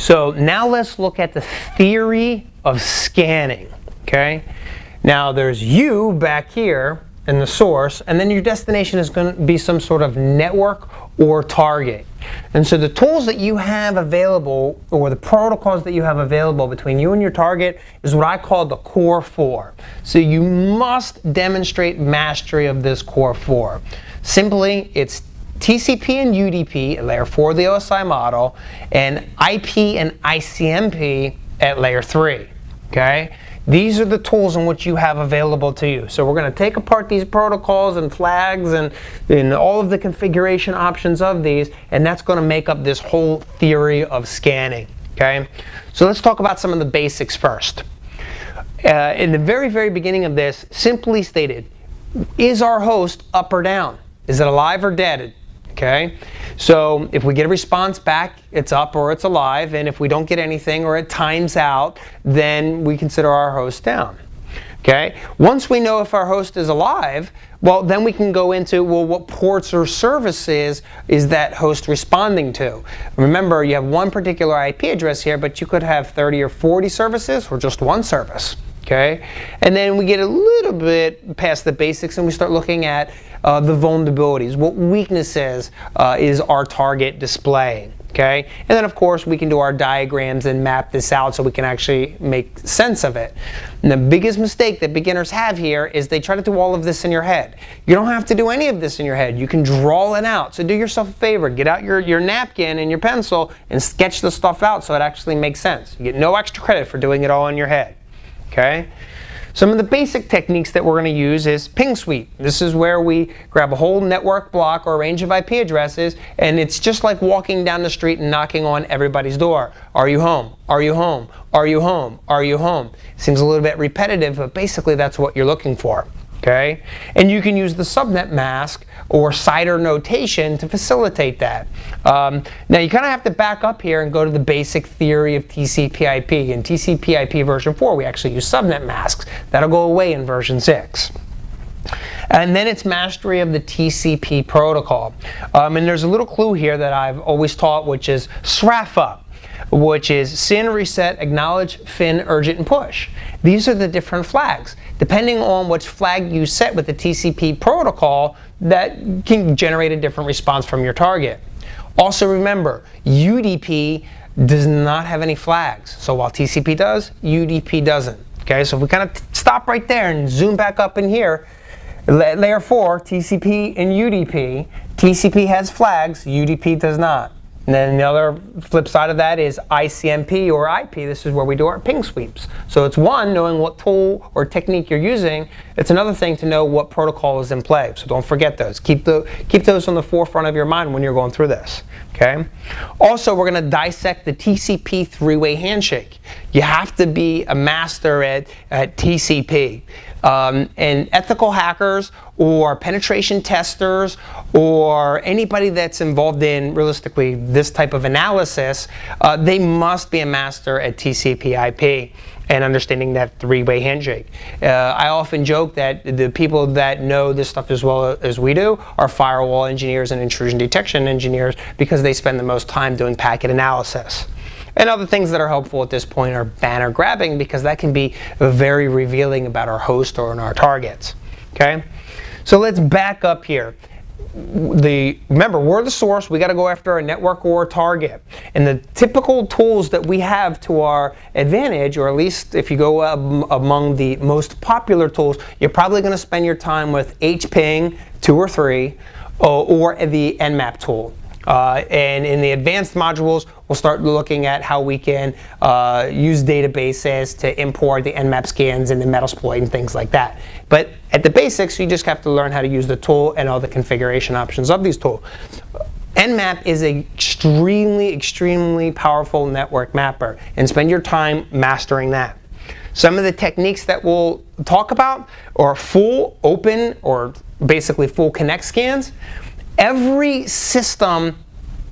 So now let's look at the theory of scanning, okay? Now there's you back here in the source, and then your destination is going to be some sort of network or target. And so the tools that you have available, or the protocols that you have available between you and your target, is what I call the core four. So you must demonstrate mastery of this core four. Simply, it's TCP and UDP at layer 4 of the OSI model, and IP and ICMP at layer 3, okay? These are the tools in which you have available to you. So we're going to take apart these protocols and flags and all of the configuration options of these, and that's going to make up this whole theory of scanning, okay? So let's talk about some of the basics first. In the very, very beginning of this, simply stated, is our host up or down? Is it alive or dead? Okay, so if we get a response back, it's up or it's alive, and if we don't get anything or it times out, then we consider our host down. Okay, once we know if our host is alive, well, then we can go into, well, what ports or services is that host responding to? Remember, you have one particular IP address here, but you could have 30 or 40 services or just one service. Okay, and then we get a little bit past the basics and we start looking at the vulnerabilities. What weaknesses is our target displaying? Okay, and then of course we can do our diagrams and map this out so we can actually make sense of it. And the biggest mistake that beginners have here is they try to do all of this in your head. You don't have to do any of this in your head. You can draw it out. So do yourself a favor, get out your napkin and your pencil and sketch the stuff out so it actually makes sense. You get no extra credit for doing it all in your head. Okay? Some of the basic techniques that we're going to use is ping sweep. This is where we grab a whole network block or a range of IP addresses, and it's just like walking down the street and knocking on everybody's door. Are you home? Are you home? Are you home? Are you home? Seems a little bit repetitive, but basically that's what you're looking for. Okay? And you can use the subnet mask or CIDR notation to facilitate that. Now you kind of have to back up here and go to the basic theory of TCP/IP. In TCP/IP version 4, we actually use subnet masks. That'll go away in version 6. And then it's mastery of the TCP protocol. And there's a little clue here that I've always taught, which is SRAFA, which is SYN, reset, acknowledge, FIN, urgent, and push. These are the different flags. Depending on which flag you set with the TCP protocol, that can generate a different response from your target. Also remember, UDP does not have any flags. So while TCP does, UDP doesn't. Okay, so if we kind of stop right there and zoom back up in here, layer 4, TCP and UDP, TCP has flags, UDP does not. And then the other flip side of that is ICMP or IP. This is where we do our ping sweeps. So it's one, knowing what tool or technique you're using. It's another thing to know what protocol is in play. So don't forget those. Keep those on the forefront of your mind when you're going through this. Okay. Also, we're going to dissect the TCP three-way handshake. You have to be a master at TCP. And ethical hackers or penetration testers or anybody that's involved in, realistically, this type of analysis, they must be a master at TCP/IP and understanding that three-way handshake. I often joke that the people that know this stuff as well as we do are firewall engineers and intrusion detection engineers because they spend the most time doing packet analysis. And other things that are helpful at this point are banner grabbing, because that can be very revealing about our host or our targets. Okay, so let's back up here. Remember, we're the source. We got to go after a network or a target. And the typical tools that we have to our advantage, or at least if you go among the most popular tools, you're probably going to spend your time with HPing 2 or 3 or the Nmap tool. And in the advanced modules, we'll start looking at how we can use databases to import the Nmap scans and the Metasploit and things like that. But at the basics, you just have to learn how to use the tool and all the configuration options of these tools. Nmap is an extremely, extremely powerful network mapper, and spend your time mastering that. Some of the techniques that we'll talk about are full open, or basically full connect scans. Every system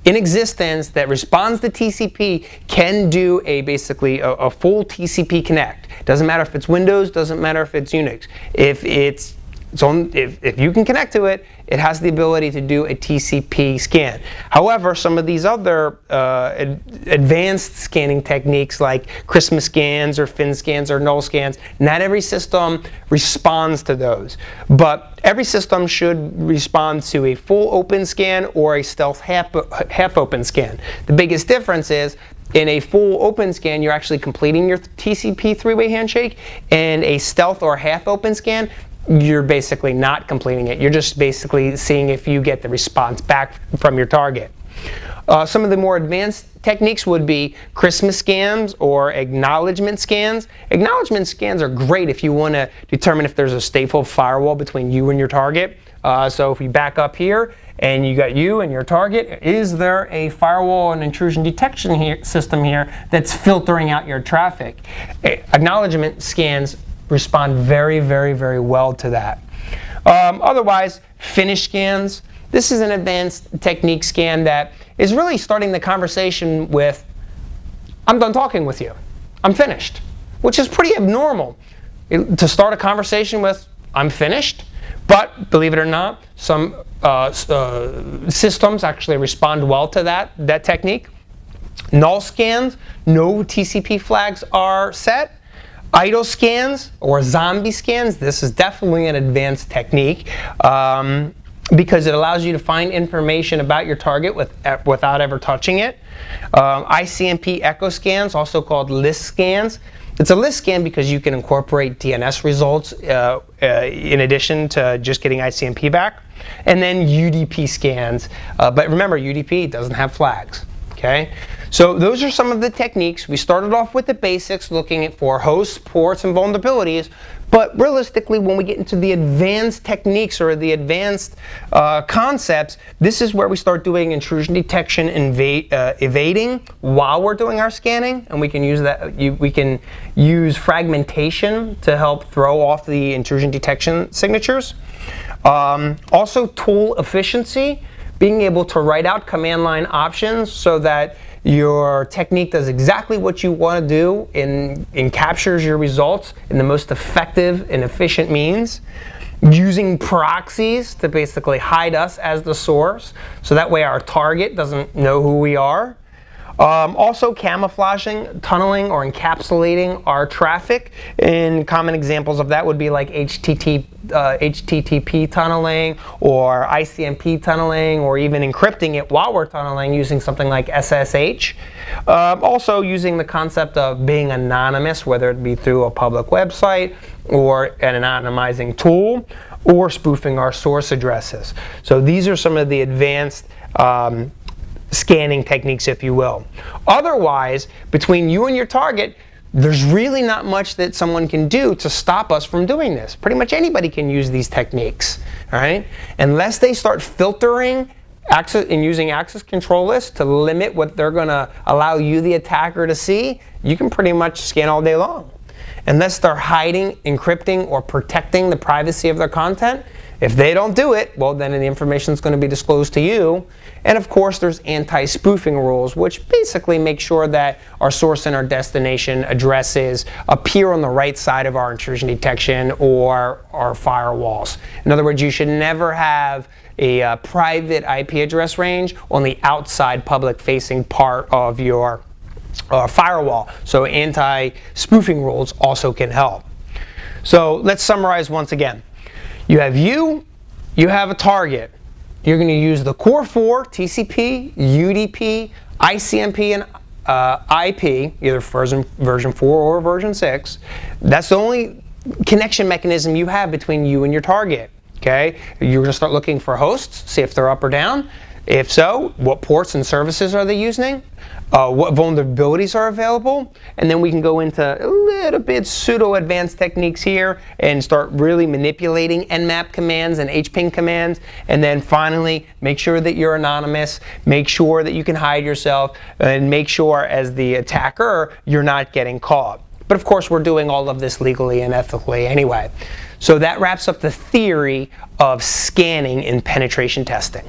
in existence that responds to TCP can do basically a full TCP connect. Doesn't matter if it's Windows, doesn't matter if it's Unix. If it's if you can connect to it, it has the ability to do a TCP scan. However, some of these other advanced scanning techniques like Christmas scans or fin scans or null scans, not every system responds to those. But every system should respond to a full open scan or a stealth half open scan. The biggest difference is in a full open scan, you're actually completing your TCP three-way handshake. In a stealth or half open scan, you're basically not completing it. You're just basically seeing if you get the response back from your target. Some of the more advanced techniques would be Christmas scans or acknowledgement scans. Acknowledgement scans are great if you want to determine if there's a stateful firewall between you and your target. So if we back up here and you got you and your target, is there a firewall and intrusion detection system here that's filtering out your traffic? Acknowledgement scans respond very, very, very well to that. Otherwise, finish scans. This is an advanced technique scan that is really starting the conversation with, I'm done talking with you. I'm finished, which is pretty abnormal to start a conversation with, I'm finished. But believe it or not, some systems actually respond well to that technique. Null scans, no TCP flags are set. Idle scans or zombie scans, this is definitely an advanced technique because it allows you to find information about your target without ever touching it. ICMP echo scans, also called list scans. It's a list scan because you can incorporate DNS results in addition to just getting ICMP back. And then UDP scans, but remember UDP doesn't have flags. Okay, so those are some of the techniques. We started off with the basics, looking for hosts, ports, and vulnerabilities. But realistically, when we get into the advanced techniques or the advanced concepts, this is where we start doing intrusion detection and evading while we're doing our scanning, and we can use that. We can use fragmentation to help throw off the intrusion detection signatures. Also, tool efficiency. Being able to write out command line options so that your technique does exactly what you want to do and captures your results in the most effective and efficient means. Using proxies to basically hide us as the source, so that way our target doesn't know who we are. Also camouflaging, tunneling, or encapsulating our traffic. And common examples of that would be like HTTP tunneling or ICMP tunneling, or even encrypting it while we're tunneling using something like SSH. Also using the concept of being anonymous, whether it be through a public website or an anonymizing tool, or spoofing our source addresses. So these are some of the advanced scanning techniques, if you will. Otherwise, between you and your target, there's really not much that someone can do to stop us from doing this. Pretty much anybody can use these techniques, all right? Unless they start filtering access and using access control lists to limit what they're going to allow you, the attacker, to see, you can pretty much scan all day long. Unless they're hiding, encrypting, or protecting the privacy of their content, if they don't do it, well, then the information is going to be disclosed to you. And of course, there's anti-spoofing rules, which basically make sure that our source and our destination addresses appear on the right side of our intrusion detection or our firewalls. In other words, you should never have a private IP address range on the outside public-facing part of your firewall. So anti-spoofing rules also can help. So let's summarize once again. You have a target. You're going to use the core 4, TCP, UDP, ICMP, and IP, either version 4 or version 6. That's the only connection mechanism you have between you and your target. Okay? You're going to start looking for hosts, see if they're up or down. If so, what ports and services are they using? What vulnerabilities are available? And then we can go into a little bit pseudo-advanced techniques here and start really manipulating Nmap commands and hping commands. And then finally, make sure that you're anonymous, make sure that you can hide yourself, and make sure as the attacker you're not getting caught. But of course, we're doing all of this legally and ethically anyway. So that wraps up the theory of scanning in penetration testing.